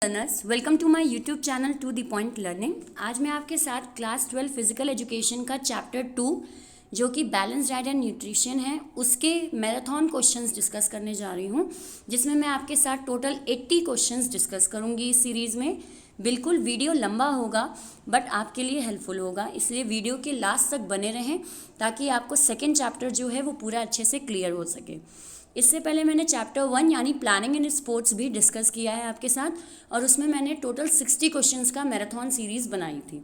Learners, welcome to my YouTube channel to the point learning. आज मैं आपके साथ क्लास 12 फिजिकल एजुकेशन का चैप्टर 2 जो कि बैलेंस डाइट एंड न्यूट्रिशन है उसके मैराथन क्वेश्चंस डिस्कस करने जा रही हूँ, जिसमें मैं आपके साथ टोटल 80 क्वेश्चंस डिस्कस करूँगी इस सीरीज़ में। बिल्कुल वीडियो लंबा होगा बट आपके लिए हेल्पफुल होगा, इसलिए वीडियो के लास्ट तक बने रहें ताकि आपको सेकेंड चैप्टर जो है वो पूरा अच्छे से क्लियर हो सके। इससे पहले मैंने चैप्टर 1 यानी प्लानिंग इन स्पोर्ट्स भी डिस्कस किया है आपके साथ, और उसमें मैंने टोटल 60 क्वेश्चंस का मैराथन सीरीज़ बनाई थी।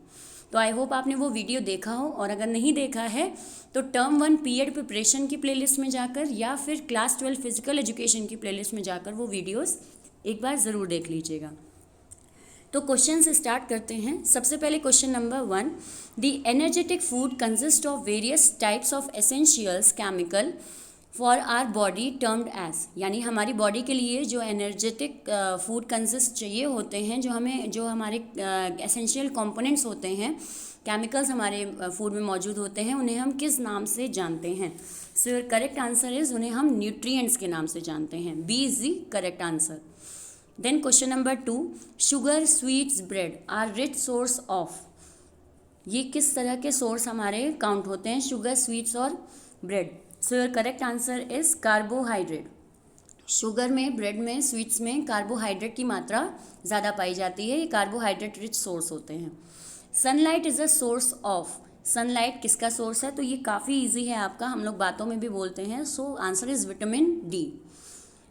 तो आई होप आपने वो वीडियो देखा हो, और अगर नहीं देखा है तो टर्म 1 पीएड प्रिपरेशन की प्लेलिस्ट में जाकर या फिर क्लास 12 फिजिकल एजुकेशन की प्लेलिस्ट में जाकर वो वीडियोस एक बार ज़रूर देख लीजिएगा। तो क्वेश्चन से स्टार्ट करते हैं। सबसे पहले question number 1, the energetic food consist of various types of essentials chemical for our body termed as, यानी हमारी बॉडी के लिए जो एनर्जेटिक फूड कंसिस्ट चाहिए होते हैं, जो हमारे एसेंशियल कंपोनेंट्स होते हैं, केमिकल्स हमारे फूड में मौजूद होते हैं, उन्हें हम किस नाम से जानते हैं? So your correct answer is उन्हें हम न्यूट्रिएंट्स के नाम से जानते हैं। B is the correct answer. Then question number 2, sugar sweets bread are rich source of, ये किस तरह के सोर्स हमारे काउंट होते हैं? शुगर, स्वीट्स और bread. So your correct answer is carbohydrate. Sugar में, ब्रेड में, स्वीट्स में कार्बोहाइड्रेट की मात्रा ज़्यादा पाई जाती है, ये कार्बोहाइड्रेट रिच सोर्स होते हैं। Sunlight is a source of, sunlight किसका सोर्स है? तो ये काफ़ी ईजी है आपका, हम लोग बातों में भी बोलते हैं। So answer is vitamin D.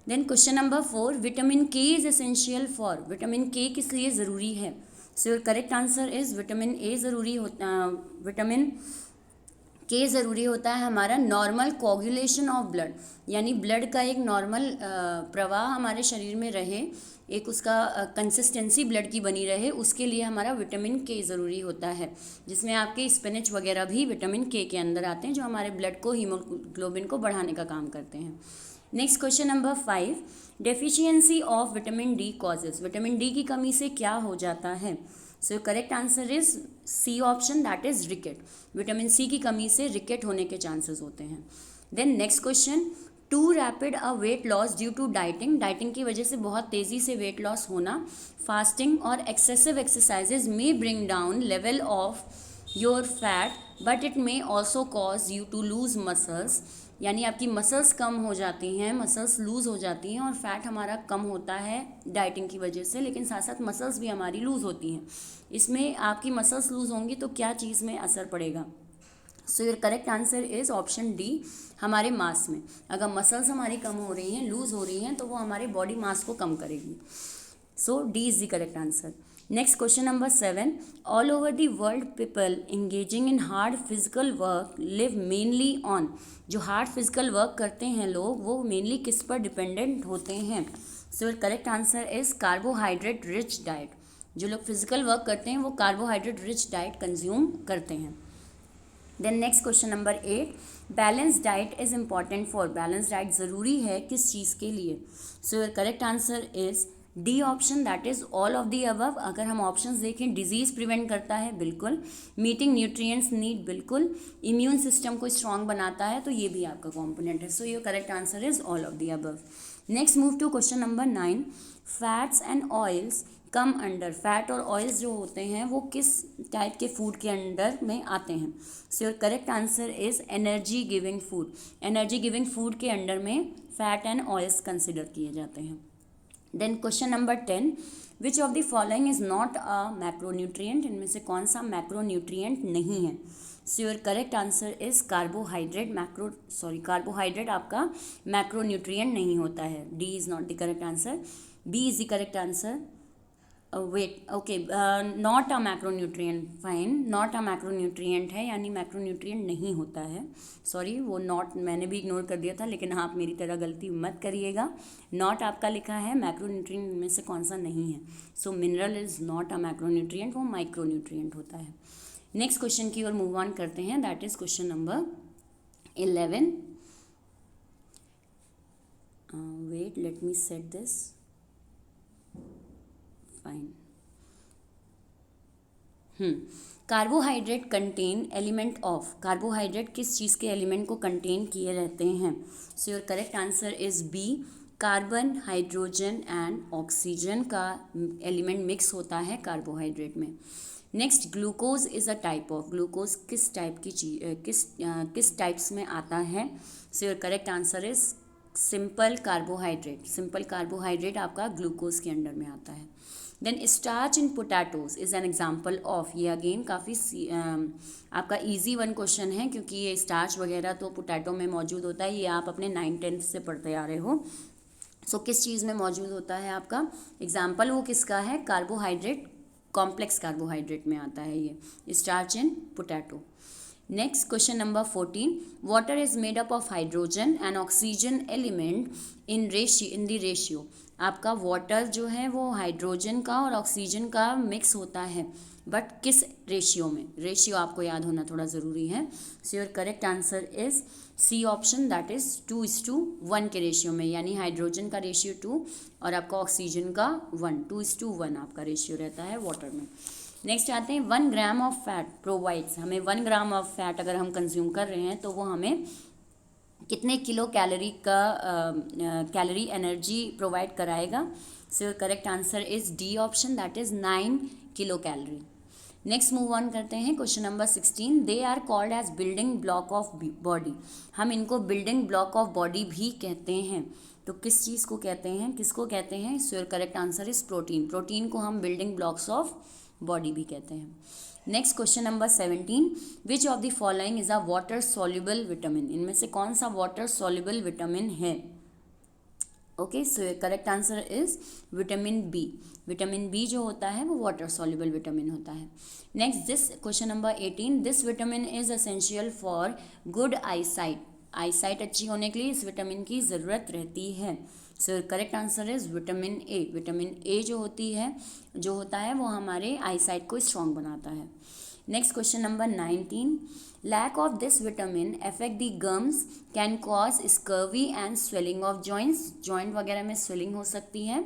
Then question number 4, vitamin K is essential for, vitamin K किस लिए ज़रूरी है? So your correct answer is vitamin A ज़रूरी होता, विटामिन के ज़रूरी होता है हमारा नॉर्मल कोगुलेशन ऑफ ब्लड, यानी ब्लड का एक नॉर्मल प्रवाह हमारे शरीर में रहे, एक उसका कंसिस्टेंसी ब्लड की बनी रहे, उसके लिए हमारा विटामिन के ज़रूरी होता है, जिसमें आपके स्पिनच वगैरह भी विटामिन के अंदर आते हैं, जो हमारे ब्लड को, हीमोग्लोबिन को बढ़ाने का काम करते हैं। Next question number 5, deficiency of vitamin D causes, vitamin D की कमी से क्या हो जाता है? So correct answer is C option, that is ricket. Vitamin C की कमी से रिकेट होने के चांसेस होते हैं। Then next question, to rapid a weight loss due to dieting, dieting की वजह से बहुत तेज़ी से वेट लॉस होना, फास्टिंग और excessive exercises may bring down level of your fat but it may also cause you to lose muscles, यानी आपकी मसल्स कम हो जाती हैं, मसल्स लूज़ हो जाती हैं, और फैट हमारा कम होता है डाइटिंग की वजह से, लेकिन साथ साथ मसल्स भी हमारी लूज़ होती हैं। इसमें आपकी मसल्स लूज़ होंगी तो क्या चीज़ में असर पड़ेगा? सो your correct answer is option D, हमारे मास में। अगर मसल्स हमारी कम हो रही हैं, लूज़ हो रही हैं, तो वो हमारे बॉडी मास को कम करेगी। So D is the correct answer. Next question number 7, all over the world people engaging in hard physical work live mainly on, जो हार्ड फिजिकल वर्क करते हैं लोग, वो मेनली किस पर डिपेंडेंट होते हैं? So your correct answer is carbohydrate rich diet. जो लोग फिजिकल वर्क करते हैं वो कार्बोहाइड्रेट रिच डाइट कंज्यूम करते हैं। Then next question number 8, balance diet is important for, balance diet ज़रूरी है किस चीज़ के लिए? So your correct answer is D option, that is all of the above. अगर हम ऑप्शंस देखें, डिजीज़ प्रिवेंट करता है, बिल्कुल, मीटिंग न्यूट्रिएंट्स नीड, बिल्कुल, इम्यून सिस्टम को स्ट्रॉन्ग बनाता है, तो ये भी आपका कॉम्पोनेंट है। So your correct answer is all of the above. Next move to question number 9, fats and oils come under, fat और ऑयल्स जो होते हैं वो किस टाइप के फूड के अंडर में आते हैं? So your correct answer is energy giving food, energy giving food के अंडर में फैट एंड ऑयल्स कंसिडर किए जाते हैं। Then question number 10, which of the following is not a macronutrient, इनमें से कौन सा मैक्रोन्यूट्रिएंट नहीं है? So your correct answer is carbohydrate. Carbohydrate आपका मैक्रोन्यूट्रिएंट नहीं होता है। D is not the correct answer, B is the correct answer. Wait, okay, not a macronutrient, fine, not a macronutrient है, यानी मैक्रोन्यूट्रिएंट नहीं होता है। सॉरी, वो नॉट मैंने भी इग्नोर कर दिया था, लेकिन आप मेरी तरह गलती मत करिएगा। नॉट आपका लिखा है, मैक्रोन्यूट्रिएंट में से कौन सा नहीं है? So mineral is not a macronutrient, वो माइक्रोन्यूट्रिएंट होता है। नेक्स्ट क्वेश्चन की ओर मूव ऑन करते हैं, that is question number 11। Wait, let me set this, fine. Carbohydrate contain element of, carbohydrate किस चीज़ के एलिमेंट को कंटेन किए रहते हैं? So your correct answer is B, carbon, hydrogen and oxygen का एलिमेंट मिक्स होता है कार्बोहाइड्रेट में। Next, glucose is a type of, glucose किस टाइप की चीज किस टाइप्स में आता है? So your correct answer is simple carbohydrate. Simple carbohydrate आपका ग्लूकोज के अंडर में आता है। Then starch in potatoes is an example of, ये अगेन काफ़ी आपका ईजी वन क्वेश्चन है, क्योंकि ये स्टार्च वगैरह तो पोटैटो में मौजूद होता है, ये आप अपने 9th-10th से पढ़ते आ रहे हो। सो किस चीज़ में मौजूद होता है आपका एग्जाम्पल, वो किसका है? कार्बोहाइड्रेट, कॉम्प्लेक्स कार्बोहाइड्रेट में आता है ये starch in potato. Next question number 14, water is made up of hydrogen and oxygen element in the ratio. आपका वाटर जो है वो हाइड्रोजन का और ऑक्सीजन का मिक्स होता है, बट किस रेशियो में? रेशियो आपको याद होना थोड़ा ज़रूरी है। So your correct answer is C option, that is 2:1 के रेशियो में, यानी हाइड्रोजन का रेशियो 2 और आपका ऑक्सीजन का 1, 2:1 आपका रेशियो रहता है वाटर में। नेक्स्ट आते हैं, 1 ग्राम ऑफ फैट प्रोवाइड्स, हमें 1 ग्राम ऑफ फैट अगर हम कंज्यूम कर रहे हैं तो वो हमें कितने किलो कैलोरी एनर्जी प्रोवाइड कराएगा? So your correct answer is D option, that is 9 kilo calorie. Next move on करते हैं, question number 16, they are called as building block of body. हम इनको बिल्डिंग ब्लॉक ऑफ बॉडी भी कहते हैं, तो किस चीज़ को कहते हैं, किसको कहते हैं? So your correct answer is protein. Protein को हम बिल्डिंग ब्लॉक्स ऑफ बॉडी भी कहते हैं। Next question number 17, which of the following is a water soluble vitamin. इनमें से कौन सा वाटर सॉल्युबल विटामिन है? Okay, so correct answer is vitamin B. Vitamin B जो होता है वो वाटर सॉल्युबल विटामिन होता है। Next, this question number 18, this vitamin is essential for good eyesight. Eyesight अच्छी होने के लिए इस विटामिन की ज़रूरत रहती है। So correct answer is vitamin A. Vitamin A जो होता है वो हमारे आईसाइट को स्ट्रॉन्ग बनाता है। Next question number 19, lack of this vitamin affect the gums, can cause scurvy and swelling of joints. Joint वगैरह में स्वेलिंग हो सकती है,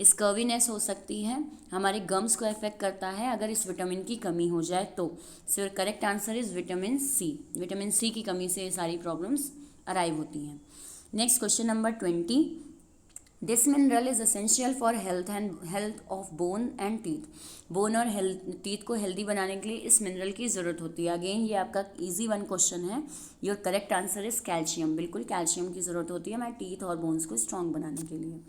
स्कर्वीनेस हो सकती है, हमारे गम्स को अफेक्ट करता है अगर इस विटामिन की कमी हो जाए तो। So correct answer is vitamin C. Vitamin C की कमी से ये सारी प्रॉब्लम्स अराइव होती हैं। Next question number 20, this mineral is essential for health of bone and teeth. Bone और टीथ को हेल्दी बनाने के लिए इस मिनरल की ज़रूरत होती है। अगेन ये आपका इजी वन क्वेश्चन है। Your correct answer is calcium. बिल्कुल कैल्शियम की ज़रूरत होती है हमारे टीथ और बोन्स को स्ट्रॉन्ग बनाने के लिए।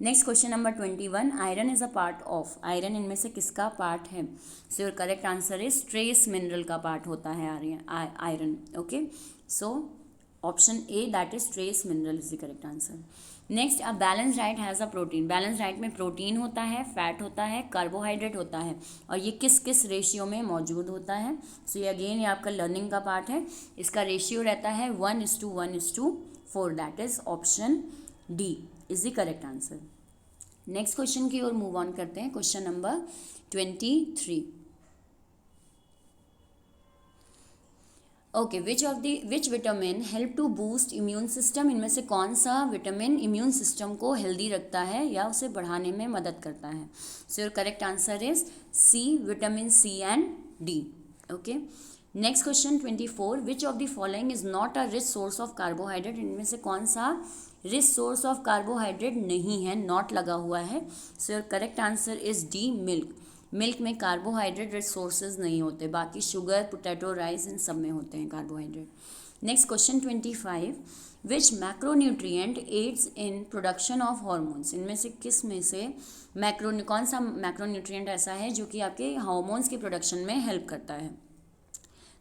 Next question number 21, iron is a part of. Iron इनमें से किसका पार्ट है? So your correct answer is trace mineral का पार्ट होता है iron. Okay, so option A, that is trace mineral is the correct answer. Next, a balance diet has a protein. Balance diet में protein होता है, fat होता है, carbohydrate होता है, और ये किस किस रेशियो में मौजूद होता है? सो ये अगेन ये आपका लर्निंग का पार्ट है। इसका रेशियो रहता है 1:1:4, that is option D is the correct answer. Next question की ओर मूव ऑन करते हैं, question number 23। Okay, which vitamin help to boost immune system. इनमें से कौन सा विटामिन इम्यून सिस्टम को हेल्दी रखता है या उसे बढ़ाने में मदद करता है? So your correct answer is C, vitamin C and D. Okay, next question 24, which of the following is not a rich source of carbohydrate. इनमें से कौन सा रिच सोर्स ऑफ कार्बोहाइड्रेट नहीं है, नॉट लगा हुआ है? So your correct answer is D, milk. Milk में कार्बोहाइड्रेट रिच सोर्सेज नहीं होते, बाकी शुगर, पोटैटो, राइस, इन सब में होते हैं carbohydrate. Next question 25, which macronutrient aids in production of hormones. इनमें से किस में से कौन सा मैक्रोन्यूट्रिएंट ऐसा है जो कि आपके हार्मोन्स के प्रोडक्शन में हेल्प करता है?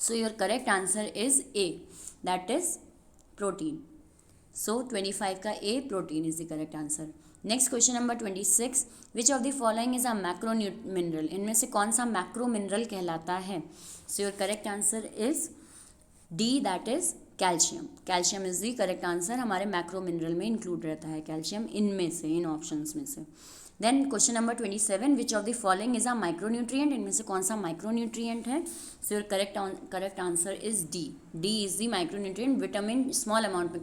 So your correct answer is A, that is protein. So 25 का A, protein is the correct answer. Next question number 26, which of the following is a macro mineral. इनमें से कौन सा मैक्रो मिनरल कहलाता है? So your correct answer is D, that is calcium. Calcium is the correct answer, हमारे macro mineral में include रहता है कैल्शियम, इनमें से, इन ऑप्शंस में से। Then question number 27, which of the following is a micronutrient. इनमें से कौन सा माइक्रोन्यूट्रिएंट है? So your correct answer is D. D is the micronutrient. Vitamin small amount में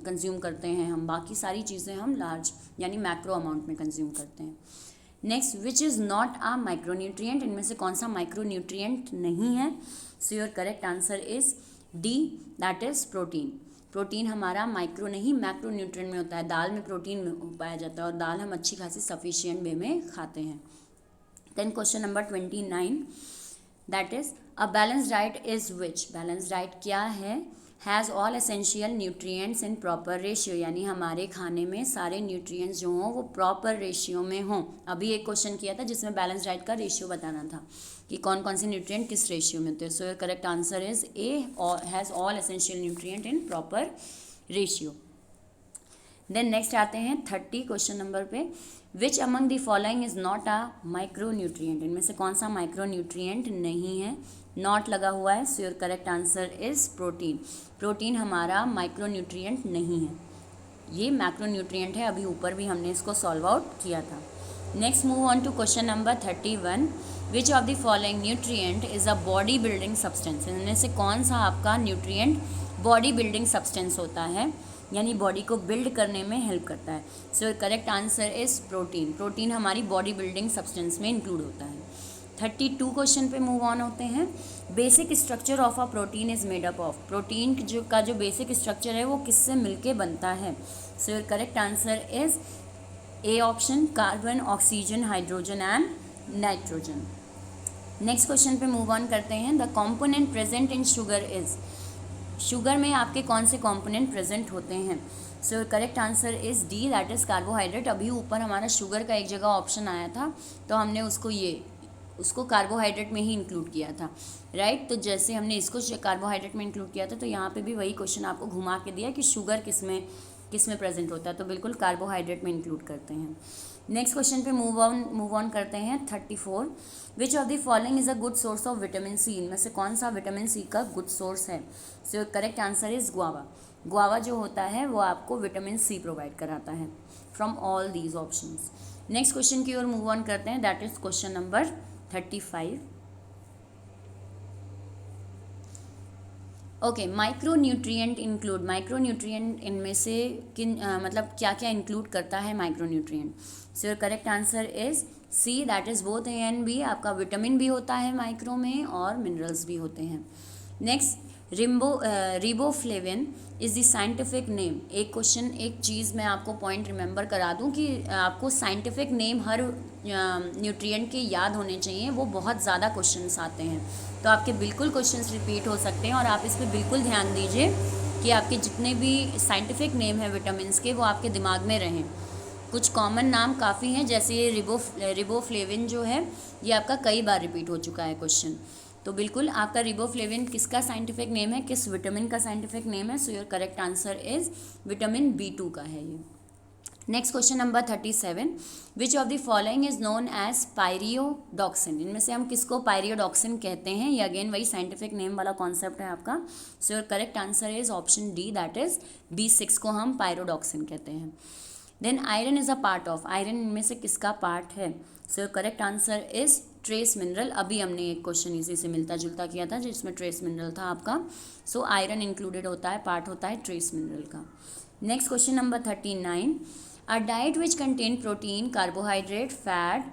कंज्यूम करते हैं हम, बाकी सारी चीज़ें हम लार्ज यानी मैक्रो अमाउंट में कंज्यूम करते हैं। Next, which is not a micronutrient. इनमें से कौन सा माइक्रोन्यूट्रिएंट नहीं है? So your correct answer is D, that is protein. Protein हमारा माइक्रो नहीं मैक्रो न्यूट्रिएंट में होता है, दाल में प्रोटीन में पाया जाता है और दाल हम अच्छी खासी सफिशिएंट वे में खाते हैं। Then question number 29, that is a balance diet is which, balance diet क्या है, has all essential nutrients in proper ratio, यानी हमारे खाने में सारे न्यूट्रिएंट्स जो हों वो प्रॉपर रेशियो में हों। अभी एक क्वेश्चन किया था जिसमें बैलेंस डाइट का रेशियो बताना था कि कौन कौन से न्यूट्रिएंट किस रेशियो में होते हैं। So your correct answer is A, has all essential nutrient in proper ratio. Then next आते हैं 30 क्वेश्चन नंबर पे, which among the following is not a micro nutrient, इनमें से कौन सा माइक्रो न्यूट्रिएंट नहीं है, नॉट लगा हुआ है। So your correct answer is protein, protein हमारा माइक्रो न्यूट्रिएंट नहीं है, ये मैक्रो न्यूट्रिएंट है, अभी ऊपर भी हमने इसको सॉल्व आउट किया था। Next move on to question number 31, which of the following nutrient is a body building substance, इनमें से कौन सा आपका न्यूट्रिएंट बॉडी बिल्डिंग सब्सटेंस होता है, यानी बॉडी को बिल्ड करने में हेल्प करता है। So correct answer is protein, protein हमारी बॉडी बिल्डिंग सब्सटेंस में इंक्लूड होता है। 32 क्वेश्चन पे मूव ऑन होते हैं, basic structure of a protein is made up of, protein जो बेसिक स्ट्रक्चर है वो किससे मिलके बनता है। So your correct answer is A option, carbon, oxygen, hydrogen and nitrogen. Next question पे मूव ऑन करते हैं, the component present in sugar is, sugar में आपके कौन से कंपोनेंट प्रेजेंट होते हैं। So correct answer is D, that is carbohydrate. अभी ऊपर हमारा शुगर का एक जगह ऑप्शन आया था तो हमने उसको कार्बोहाइड्रेट में ही इंक्लूड किया था, राइट। तो जैसे हमने इसको कार्बोहाइड्रेट में इंक्लूड किया था तो यहाँ पे भी वही क्वेश्चन आपको घुमा के दिया कि शुगर किस में प्रेजेंट होता है, तो बिल्कुल कार्बोहाइड्रेट में इंक्लूड करते हैं। नेक्स्ट क्वेश्चन पे मूव ऑन करते हैं 34, which of the following is a good source of vitamin C, इनमें से कौन सा विटामिन सी का गुड सोर्स है। So correct answer is guava, guava जो होता है वो आपको विटामिन सी प्रोवाइड कराता है from all these options. Next question की ओर मूव ऑन करते हैं, that is question number 35। Okay, micro nutrient include, micro nutrient इनमें से मतलब क्या क्या इंक्लूड करता है micro nutrient. So your correct answer is C, that is both A and B, आपका विटामिन भी होता है माइक्रो में और मिनरल्स भी होते हैं। Next, riboflavin is the scientific name, एक क्वेश्चन एक चीज़ मैं आपको पॉइंट रिमेंबर करा दूं कि आपको साइंटिफिक नेम हर न्यूट्रिएंट के याद होने चाहिए, वो बहुत ज़्यादा क्वेश्चंस आते हैं तो आपके बिल्कुल क्वेश्चंस रिपीट हो सकते हैं और आप इस पर बिल्कुल ध्यान दीजिए कि आपके जितने भी साइंटिफिक नेम हैं विटामिन्स के वो आपके दिमाग में रहें। कुछ कॉमन नाम काफ़ी हैं, जैसे ये रिबोफ्लेविन जो है ये आपका कई बार रिपीट हो चुका है क्वेश्चन, तो बिल्कुल आपका रिबोफ्लेविन किसका साइंटिफिक नेम है, किस विटामिन का साइंटिफिक नेम है। So your correct answer is vitamin B2 का है ये। Next question number 37, which of the following is known as pyridoxine, इनमें से हम किसको पायरियोडॉक्सिन कहते हैं, ये अगेन वही साइंटिफिक नेम वाला कॉन्सेप्ट है आपका। So your correct answer is option D, that is B6 को हम पायरियोडॉक्सिन कहते हैं। Then iron is a part of, iron इनमें से किसका पार्ट है। So your correct answer is trace mineral, अभी हमने एक क्वेश्चन इसी से मिलता जुलता किया था जिसमें ट्रेस मिनरल था आपका। सो आयरन इंक्लूडेड होता है, पार्ट होता है ट्रेस मिनरल का। Next question number 39, a diet which contain protein, carbohydrate, fat,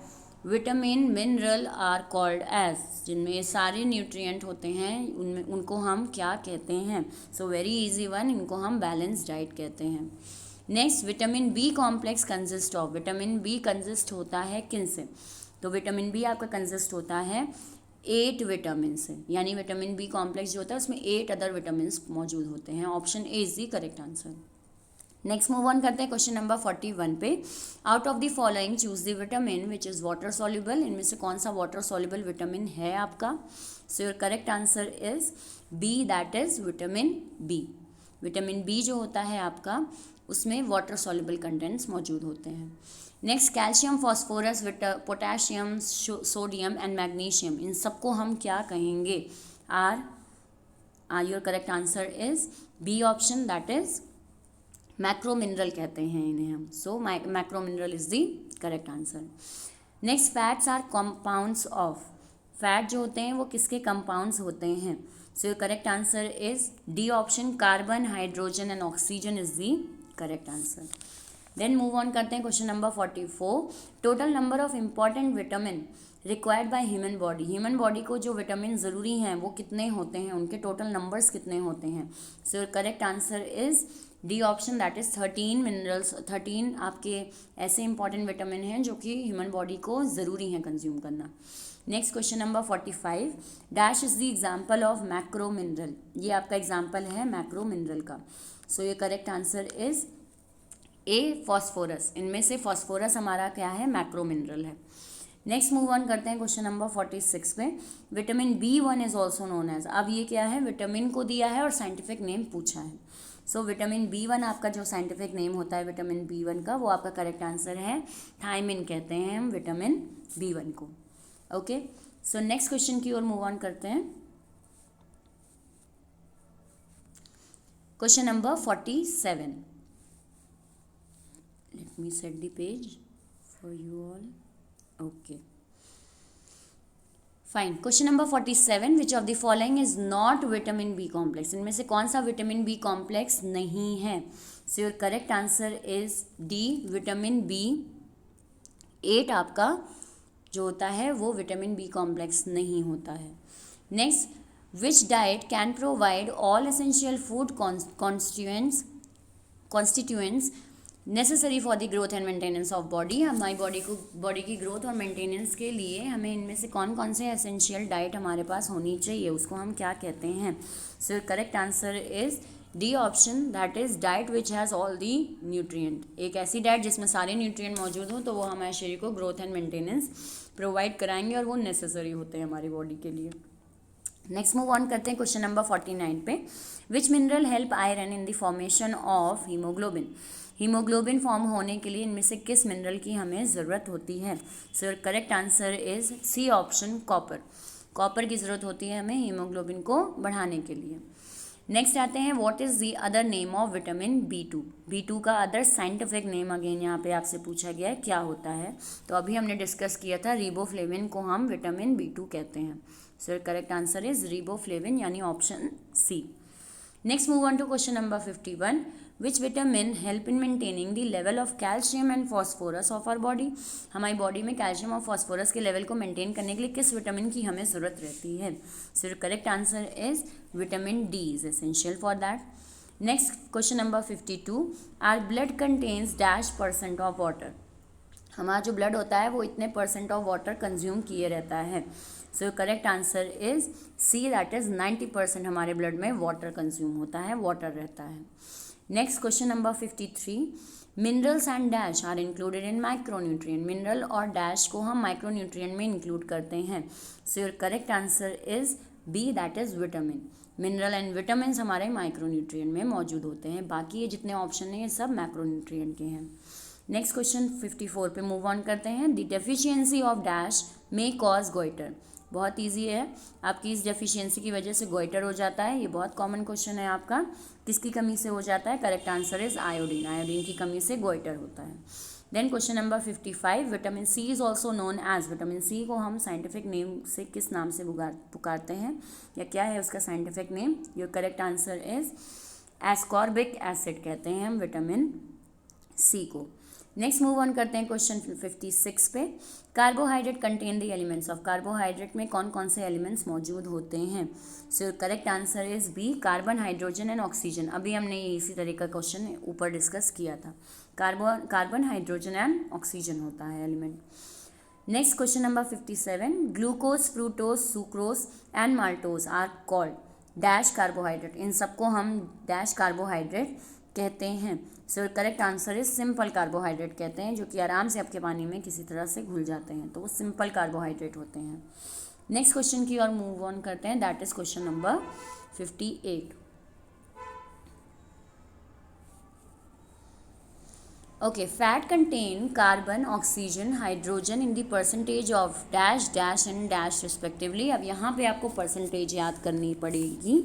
vitamin, mineral are called as, जिनमें ये सारे न्यूट्रिएंट होते हैं उनमें उनको हम क्या कहते हैं। सो वेरी इजी वन, इनको हम बैलेंस डाइट कहते हैं। Next, vitamin B complex consist of, vitamin B consist होता है किन से, तो विटामिन बी आपका कंसिस्ट होता है 8 विटामिन से, यानी विटामिन बी कॉम्प्लेक्स जो होता है उसमें 8 अदर विटामिन मौजूद होते हैं। Option A is the correct answer. Next move on करते हैं क्वेश्चन नंबर 41 पे, out of the following choose the vitamin which is water soluble, इनमें से कौन सा वाटर सॉल्युबल विटामिन है आपका। So your correct answer is B, that is vitamin B. Vitamin B जो होता है आपका उसमें वाटर सॉल्युबल कंटेंट्स मौजूद होते हैं। Next, calcium, phosphorus, potassium, sodium and magnesium, इन सबको हम क्या कहेंगे। Are your correct answer is B option, that is macro mineral कहते हैं इन्हें हम। So macro mineral is the correct answer. Next, fats are compounds of, fat जो होते हैं वो किसके कंपाउंड्स होते हैं। So your correct answer is D option, carbon, hydrogen and oxygen is the correct answer. Then move on करते हैं question number 44, total number of important vitamin required by human body. Human body को जो vitamin ज़रूरी हैं वो कितने होते हैं, उनके टोटल नंबर्स कितने होते हैं। So correct answer is D option, that is 13 minerals. 13 आपके ऐसे इंपॉर्टेंट विटामिन हैं जो कि ह्यूमन बॉडी को ज़रूरी हैं कंज्यूम करना। Next question number 45, dash is the example of macro mineral. ये आपका एग्जाम्पल है मैक्रो मिनरल का। सो ये correct answer is A phosphorus. इनमें से फॉस्फोरस हमारा क्या है, मैक्रो मिनरल है। नेक्स्ट मूव ऑन करते हैं क्वेश्चन नंबर 46 पे, vitamin B1 is also known as. अब ये क्या है, विटामिन को दिया है और साइंटिफिक नेम पूछा है। सो विटामिन B1 आपका जो साइंटिफिक नेम होता है विटामिन B1 का, वो आपका करेक्ट आंसर है थायमिन कहते हैं हम विटामिन B1 को। ओके, सो नेक्स्ट क्वेश्चन की ओर मूव ऑन करते हैं। Question number 47, let me set the page for you all. Okay, fine. Question number 47, which of the following is not vitamin B complex? इनमें से कौन सा vitamin B complex नहीं है? So your correct answer is D, vitamin B8 आपका जो होता है वो विटामिन B कॉम्प्लेक्स नहीं होता है। Next, which diet can provide all essential food constituents necessary for the growth and maintenance of body. हमारी बॉडी की ग्रोथ और मेंटेनेंस के लिए हमें इनमें से कौन कौन से एसेंशियल डाइट हमारे पास होनी चाहिए, उसको हम क्या कहते हैं। So correct answer is D option, that is diet which has all the nutrient. एक ऐसी डाइट जिसमें सारे न्यूट्रिएंट मौजूद हों तो वो हमारे शरीर को ग्रोथ एंड मेंटेनेंस प्रोवाइड कराएंगे और वो नेसेसरी होते हैं हमारी बॉडी के लिए। नेक्स्ट मूव ऑन करते हैं क्वेश्चन नंबर 49 पे, विच mineral help iron in the formation of haemoglobin. Haemoglobin form होने के लिए इनमें से किस मिनरल की हमें ज़रूरत होती है। So correct answer is C option, copper. Copper की ज़रूरत होती है हमें हीमोग्लोबिन को बढ़ाने के लिए। नेक्स्ट आते हैं, what is the other name of vitamin B2। B2 का अदर साइंटिफिक नेम अगेन यहाँ पे आपसे पूछा गया है क्या होता है। तो अभी हमने डिस्कस किया था रिबोफ्लेविन को हम विटामिन B2 कहते हैं। So correct answer is riboflavin यानी option C. Next move on to question number 51, which vitamin help in maintaining the level of calcium and phosphorus of our body. हमारी body में calcium और phosphorus के level को maintain करने के लिए किस विटामिन की हमें ज़रूरत रहती है। So correct answer is vitamin D is essential for that. Next question number 52, our blood contains dash % of water. हमारा जो ब्लड होता है वो इतने % ऑफ वाटर कंज्यूम किए रहता है। So correct answer is C, that is 90% हमारे ब्लड में वाटर कंज्यूम होता है, वाटर रहता है। Next question number 53, minerals and dash are included in micronutrient. Mineral और डैश को हम माइक्रोन्यूट्रिएंट में इंक्लूड करते हैं। So your correct answer is B, that is vitamin. Mineral and vitamin हमारे माइक्रोन्यूट्रिएंट में मौजूद होते हैं, बाकी ये जितने ऑप्शन हैं ये सब मैक्रोन्यूट्रिएंट के हैं। नेक्स्ट क्वेश्चन 54 पे मूव ऑन करते हैं, the deficiency of dash may cause goitre. बहुत ईजी है, आपकी इस डेफिशिएंसी की वजह से गोइटर हो जाता है। ये बहुत कॉमन क्वेश्चन है आपका, किसकी कमी से हो जाता है। Correct answer is iodine. Iodine की कमी से गोइटर होता है। Then question number 55, vitamin C is also known as. Vitamin C को हम साइंटिफिक नेम से किस नाम से पुकारते हैं या क्या है उसका scientific name. Your correct answer is ascorbic acid कहते हैं हम विटामिन सी को। नेक्स्ट मूव ऑन करते हैं क्वेश्चन 56 पे, carbohydrate contain the elements of. Carbohydrate में कौन कौन से एलिमेंट्स मौजूद होते हैं। So correct answer is B, carbon, hydrogen and oxygen. अभी हमने इसी तरह का क्वेश्चन ऊपर डिस्कस किया था। कार्बन, हाइड्रोजन एंड ऑक्सीजन होता है element. Next question number 57, glucose, fructose, sucrose and maltose are called dash carbohydrate. इन सबको हम डैश कार्बोहाइड्रेट कहते हैं। So correct answer is simple carbohydrate कहते हैं, जो कि आराम से आपके पानी में किसी तरह से घुल जाते हैं, तो वो सिंपल कार्बोहाइड्रेट होते हैं। नेक्स्ट क्वेश्चन की ओर मूव ऑन करते हैं, that is question number 58। Okay, fat contain carbon, oxygen, hydrogen in the percentage of dash, dash and dash respectively. अब यहाँ पे आपको परसेंटेज याद करनी पड़ेगी।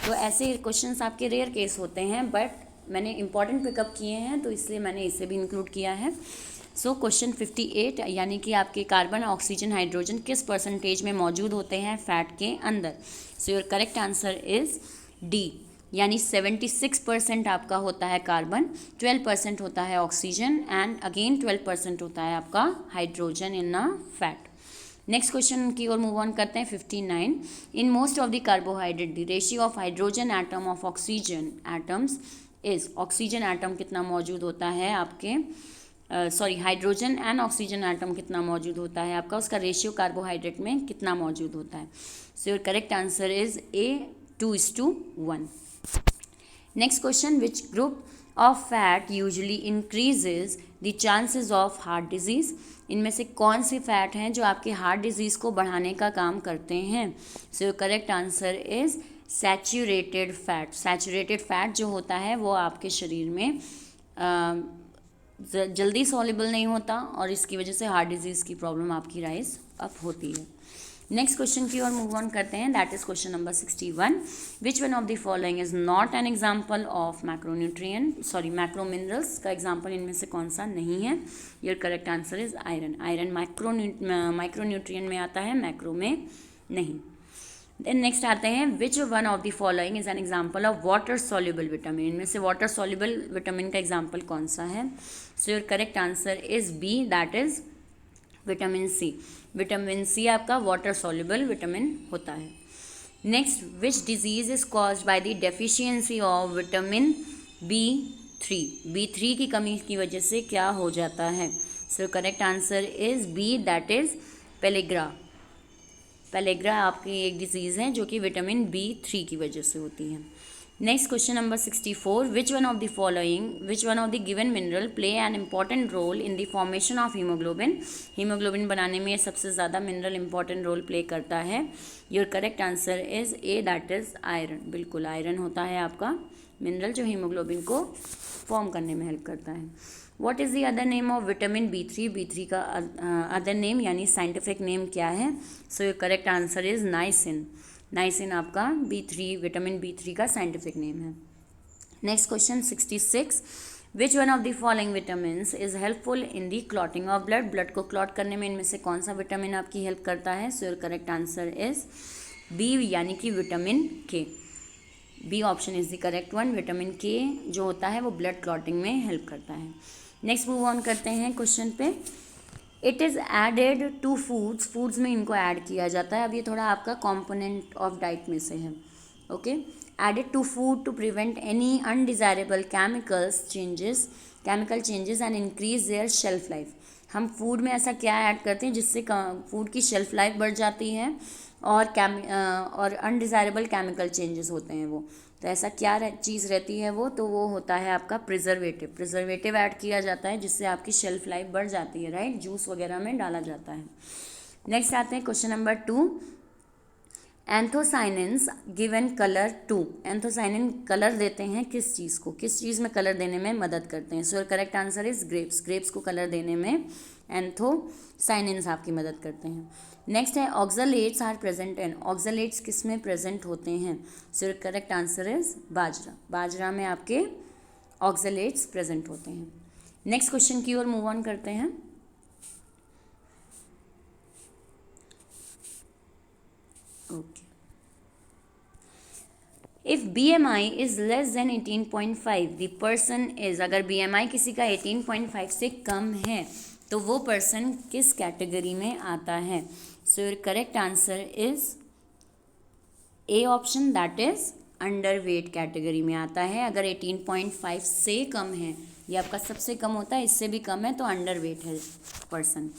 तो ऐसे क्वेश्चंस आपके रेयर केस होते हैं, बट मैंने इंपॉर्टेंट पिकअप किए हैं तो इसलिए मैंने इसे भी इंक्लूड किया है। सो क्वेश्चन 58 यानी कि आपके कार्बन, ऑक्सीजन, हाइड्रोजन किस परसेंटेज में मौजूद होते हैं फैट के अंदर। सो your correct answer is D, यानी 76% आपका होता है कार्बन, 12% होता है ऑक्सीजन एंड अगेन 12% होता है आपका hydrogen in a fat. Next question की ओर मूव ऑन करते हैं 59। In most of the carbohydrate the ratio of hydrogen atom of oxygen atoms is, oxygen atom कितना मौजूद होता है आपके, हाइड्रोजन एंड ऑक्सीजन एटम कितना मौजूद होता है आपका, उसका रेशियो कार्बोहाइड्रेट में कितना मौजूद होता है। So your correct answer is A 2:1। Next question, which group of fat usually increases the chances of heart disease, इनमें से कौन से फैट हैं जो आपके हार्ट डिजीज को बढ़ाने का काम करते हैं। So your correct answer is saturated fat. Saturated fat जो होता है वो आपके शरीर में जल्दी सॉल्युबल नहीं होता और इसकी वजह से हार्ट डिजीज़ की प्रॉब्लम आपकी राइज अप होती है। नेक्स्ट क्वेश्चन की ओर मूव ऑन करते हैं, that is question number 61। Which one of the following is not an example of macro minerals, का एग्जाम्पल इनमें से कौन सा नहीं है। Your correct answer is iron. Iron micronutrient में आता है, मैक्रो में नहीं। देन नेक्स्ट आते हैं, which one of the following is an example of water soluble vitamin, इनमें से वाटर सॉल्युबल विटामिन का एग्जाम्पल कौन सा है। So your correct answer is B, that is vitamin C. Vitamin C आपका वाटर सॉल्युबल विटामिन होता है। Next, which disease is caused by the deficiency of vitamin B3, B3 की कमी की वजह से क्या हो जाता है। So correct answer is B, that is pellagra. Pellagra आपकी एक डिजीज़ है जो कि विटामिन B3 की वजह से होती है। Next question number 64, which one of the given mineral play an important role in the formation of haemoglobin, haemoglobin बनाने में सबसे ज़्यादा मिनरल इंपॉर्टेंट रोल प्ले करता है। Your correct answer is A, that is iron. बिल्कुल, iron होता है आपका मिनरल जो हीमोग्लोबिन को फॉर्म करने में हेल्प करता है। What is the other name of vitamin B3, B3 का अदर नेम यानी साइंटिफिक नेम क्या है। So your correct answer is niacin. Niacin आपका B3 विटामिन B3 का साइंटिफिक नेम है। Next question 66, which one of the following vitamin is helpful in the clotting of blood, blood को clot करने में इनमें से कौन सा विटामिन आपकी हेल्प करता है। So your correct answer is B, यानी कि vitamin K. B option is the correct one. Vitamin K जो होता है वो ब्लड क्लॉटिंग में हेल्प करता है। नेक्स्ट मूव ऑन करते हैं क्वेश्चन पे। It is added to foods में इनको ऐड किया जाता है। अब ये थोड़ा आपका कॉम्पोनेंट ऑफ डाइट में से है। Okay, added to food to prevent any undesirable chemical changes and increase their shelf life. हम फूड में ऐसा क्या ऐड करते हैं जिससे फूड की शेल्फ लाइफ बढ़ जाती है और अनडिज़ायरेबल केमिकल चेंजेस होते हैं वो। तो ऐसा क्या चीज़ रहती है वो, तो वो होता है आपका प्रिजर्वेटिव ऐड किया जाता है जिससे आपकी शेल्फ लाइफ बढ़ जाती है, राइट। जूस वगैरह में डाला जाता है। नेक्स्ट आते हैं question number 2, anthocyanins given colour to. Anthocyanin colour देते हैं किस चीज़ में कलर देने में मदद करते हैं। So correct answer is grapes को कलर देने में एंथोसाइनिन्स आपकी मदद करते हैं। नेक्स्ट है, oxalates are present in. Oxalates किस में प्रेजेंट होते हैं। सो करेक्ट आंसर इज बाजरा में आपके ऑक्सलेट्स प्रेजेंट होते हैं। नेक्स्ट क्वेश्चन की ओर मूव ऑन करते हैं। Okay, if BMI is less than 18.5 the person is, अगर BMI किसी का 18.5 से कम है तो वो पर्सन किस कैटेगरी में आता है। So your correct answer is A option, that is under weight category में आता है। अगर 18.5 से कम है, ये आपका सबसे कम होता है, इससे भी कम है तो अंडर वेट है person.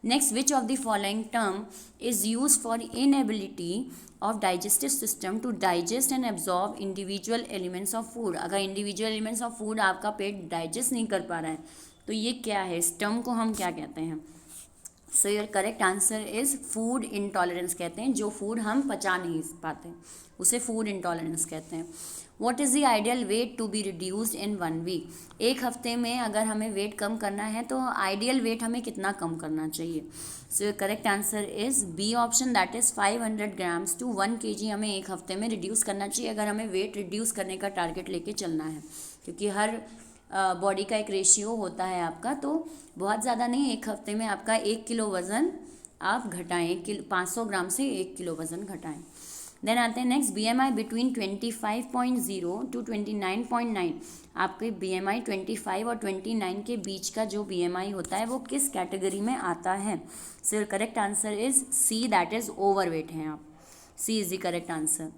Next, which of the following term is use for inability of digestive system to digest and absorb individual elements of food. अगर इंडिविजुअल एलिमेंट्स ऑफ फूड आपका पेट डाइजेस्ट नहीं कर पा रहा है तो ये क्या है, इस टर्म को हम क्या कहते हैं। So your correct answer is food intolerance कहते हैं। जो फूड हम पचा नहीं पाते उसे फूड इंटॉलरेंस कहते हैं। What is the ideal weight to be reduced in 1 week. एक हफ्ते में अगर हमें वेट कम करना है तो आइडियल वेट हमें कितना कम करना चाहिए। So your correct answer is B option, that is 500 grams to 1 kg हमें एक हफ्ते में रिड्यूस करना चाहिए अगर हमें वेट रिड्यूस करने का टारगेट लेके चलना है। क्योंकि हर बॉडी का एक रेशियो होता है आपका, तो बहुत ज़्यादा नहीं, एक हफ्ते में आपका 1 किलो वज़न आप घटाएं, 500 ग्राम से 1 किलो वज़न घटाएं। देन आते हैं नेक्स्ट BMI बिटवीन 25.0 टू 29.9। आपके BMI 25 और 29 के बीच का जो BMI होता है वो किस कैटेगरी में आता है? So correct answer is C, that is overweight हैं आप। C is the correct answer.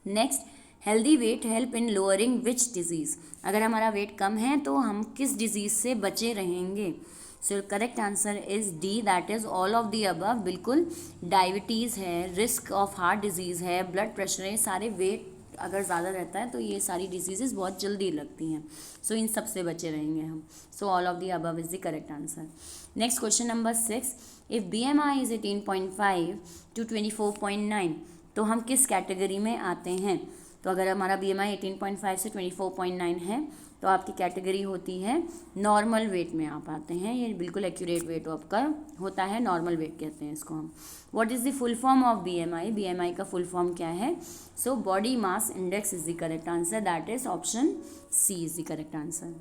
Next, healthy weight help in lowering which disease. अगर हमारा वेट कम है तो हम किस डिजीज़ से बचे रहेंगे? सो correct answer is D, that is all of the above. बिल्कुल, डायबिटीज़ है, रिस्क ऑफ हार्ट डिजीज़ है, ब्लड प्रेशर है, सारे वेट अगर ज़्यादा रहता है तो ये सारी डिजीज़ बहुत जल्दी लगती हैं। सो इन सब से बचे रहेंगे हम। So all of the above is the correct answer. Next question number 6, if BMI is 18.5 to 24.9 तो हम किस कैटेगरी में आते हैं? तो अगर हमारा BMI 18.5 से 24.9 है तो आपकी कैटेगरी होती है नॉर्मल वेट में आप आते हैं। ये बिल्कुल एक्यूरेट वेट आपका होता है, नॉर्मल वेट कहते हैं इसको हम। What is the full form of BMI? BMI का फुल फॉर्म क्या है? So body mass index is the correct answer, that is option C is the correct answer.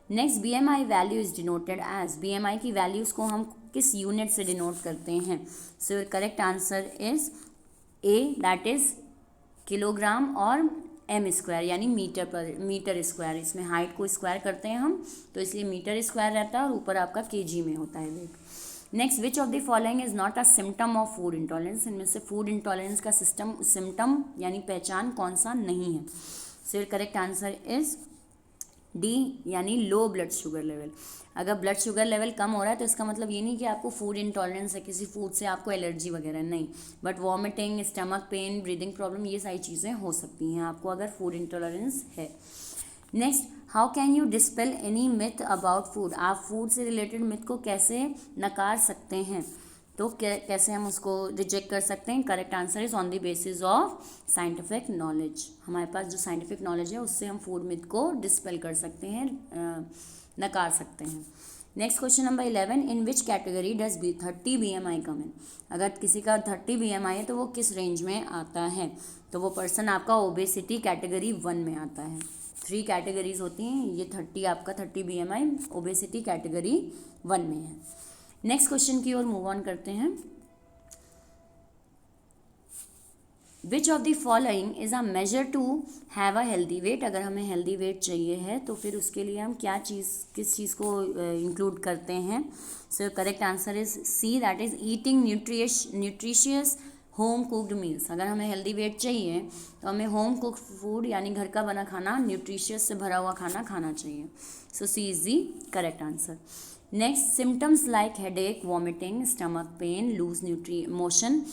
Next, BMI value is denoted as. BMI की values को हम किस unit से denote करते हैं? So correct answer is A, that is kilogram और m² यानी metre square. इसमें हाइट को स्क्वायर करते हैं हम, तो इसलिए मीटर स्क्वायर रहता है और ऊपर आपका kg में होता है weight. Next, which of the following is not a symptom of food intolerance. इनमें से फूड इंटॉलरेंस का सिम्टम यानी पहचान कौन सा नहीं है? So correct answer is D, यानी लो ब्लड शुगर लेवल। अगर ब्लड शुगर लेवल कम हो रहा है तो इसका मतलब ये नहीं कि आपको फूड इंटॉलरेंस है, किसी फूड से आपको एलर्जी वगैरह नहीं, but vomiting, stomach pen, breathing problem, ये सारी चीज़ें हो सकती हैं आपको अगर फूड इंटॉलरेंस है। Next, how can you dispel any myth about food. आप फूड से रिलेटेड मिथ को कैसे नकार सकते हैं? तो कैसे हम उसको रिजेक्ट कर सकते हैं? Correct answer is on the basis of scientific knowledge. हमारे पास जो साइंटिफिक नॉलेज है उससे हम फूड मिथ को डिस्पेल कर सकते हैं, नकार सकते हैं। Next question number 11, in which category does 30 BMI कम इन। अगर किसी का 30 BMI है तो वो किस रेंज में आता है? तो वो पर्सन आपका ओबेसिटी कैटेगरी 1 में आता है। 3 कैटेगरीज होती हैं, ये 30 आपका 30 BMI ओबेसिटी कैटेगरी 1 में है। नेक्स्ट क्वेश्चन की ओर मूव ऑन करते हैं। Which of the following is a measure to have a healthy weight. अगर हमें हेल्दी वेट चाहिए है तो फिर उसके लिए हम किस चीज़ को इंक्लूड करते हैं? So correct answer is C, that is eating nutritious home cooked meals. अगर हमें हेल्दी वेट चाहिए तो हमें होम कुक फूड यानी घर का बना खाना, न्यूट्रिशियस से भरा हुआ खाना खाना चाहिए। So C is the correct answer. Next, symptoms like headache, vomiting, stomach pain, loose motion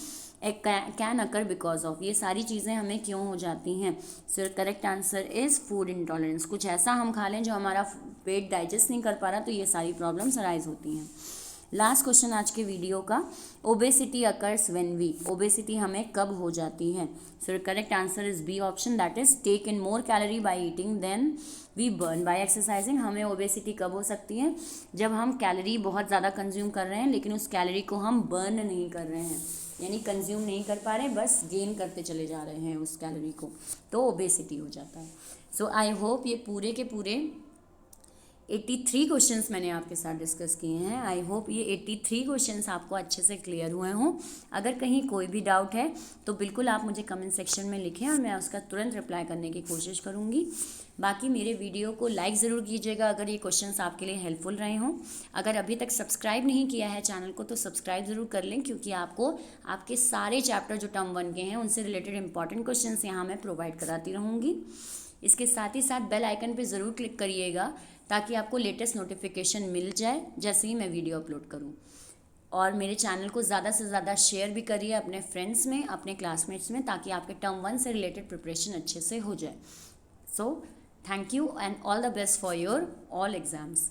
can occur because of. ये सारी चीज़ें हमें क्यों हो जाती हैं? So correct answer is food intolerance. कुछ ऐसा हम खा लें जो हमारा पेट डाइजेस्ट नहीं कर पा रहा तो ये सारी प्रॉब्लम्स अराइज होती हैं। लास्ट क्वेश्चन आज के वीडियो का, obesity occurs when we. Obesity हमें कब हो जाती है? So correct answer is B option, that is take in more calorie by eating than we burn by exercising. हमें ओबेसिटी कब हो सकती है? जब हम कैलोरी बहुत ज़्यादा कंज्यूम कर रहे हैं लेकिन उस कैलोरी को हम बर्न नहीं कर रहे हैं, यानी कंज्यूम नहीं कर पा रहे, बस गेन करते चले जा रहे हैं उस कैलोरी को, तो ओबेसिटी हो जाता है। सो आई होप ये पूरे के पूरे 83 क्वेश्चंस मैंने आपके साथ डिस्कस किए हैं। आई होप ये 83 क्वेश्चंस आपको अच्छे से क्लियर हुए हों। अगर कहीं कोई भी डाउट है तो बिल्कुल आप मुझे कमेंट सेक्शन में लिखें और मैं उसका तुरंत रिप्लाई करने की कोशिश करूँगी। बाकी मेरे वीडियो को लाइक ज़रूर कीजिएगा अगर ये क्वेश्चंस आपके लिए हेल्पफुल रहे हों। अगर अभी तक सब्सक्राइब नहीं किया है चैनल को तो सब्सक्राइब ज़रूर कर लें, क्योंकि आपको आपके सारे चैप्टर जो टर्म 1 के हैं उनसे रिलेटेड इंपॉर्टेंट क्वेश्चंस यहाँ मैं प्रोवाइड कराती रहूँगी। इसके साथ ही साथ बेल आइकन पे ज़रूर क्लिक करिएगा ताकि आपको लेटेस्ट नोटिफिकेशन मिल जाए जैसे ही मैं वीडियो अपलोड करूँ। और मेरे चैनल को ज़्यादा से ज़्यादा शेयर भी करिए अपने फ्रेंड्स में, अपने क्लासमेट्स में, ताकि आपके टर्म 1 से रिलेटेड प्रिपरेशन अच्छे से हो जाए। So thank you and all the best for your all exams.